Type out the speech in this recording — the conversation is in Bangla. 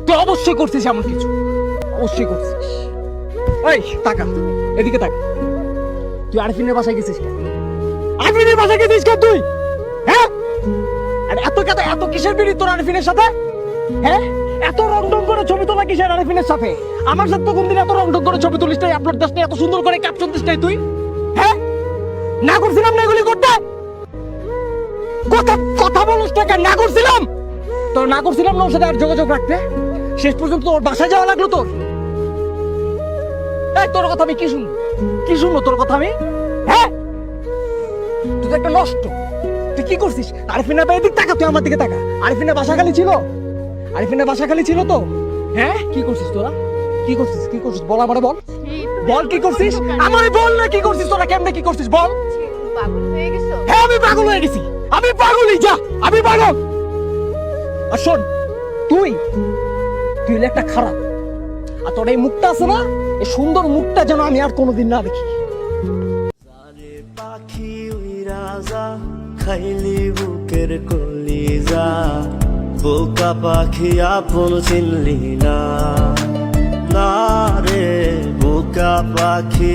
তুই অবশ্যই করছিস এমন কিছু, অবশ্যই করছিস। এই তাকা, এদিকে তাকা। তুই আরিফিনের বাসায় গেছিস কেন? আরিফিনের বাসায় গেছিস কেন তুই? হ্যাঁ, আর এত কিসের বিড়ি তোর আরিফিনের সাথে? হ্যাঁ, এত রংডং করে ছবি তোলা কিসের আরিফিনের সাথে? আমার সাথে তো কোনদিন এত রংডং করে ছবি তুলিস নাই, আপলোড দিস নাই, এত সুন্দর করে ক্যাপশন দিস নাই তুই। হ্যাঁ, না করছিলাম না এগুলি করতে? কথা বলিস না কেন? না করছিলাম তোর, না করছিলাম না ওর সাথে আর যোগাযোগ রাখতে? শেষ পর্যন্ত ওর বাসায় যাওয়া লাগলো তোর। এই তোর কথা আমি কি শুনবো তোর কথা আমি? হ্যাঁ, তুই তো একটা নষ্ট। তুই কি করছিস? আরিফিনা ভাই এদিক তাকা, তুই আমার দিকে তাকা। আরিফিনা বাসা খালি ছিল? আরিফিনা বাসা খালি ছিল তো? হ্যাঁ, কি করছিস তোরা? কি করছিস বল, আমারে বল। বল কি করছিস আমারে বল, না কি করছিস তোরা, কেমনে কি করছিস বল। পাগল হয়ে গেছো? হ্যাঁ, আমি পাগল হয়ে গেছি, আমি পাগলই, যা আমি পাগল। আর শোন, তুই হলে একটা খারাপ, আর তোর এই মুখটা আছে না, এই সুন্দর মুখটা যেন আমি আর কোনোদিন না দেখি। পাখি উইরা যা, খাইলি বুকের কলিজা, বোকা পাখি আপন চিনলি না, না রে বোকা পাখি।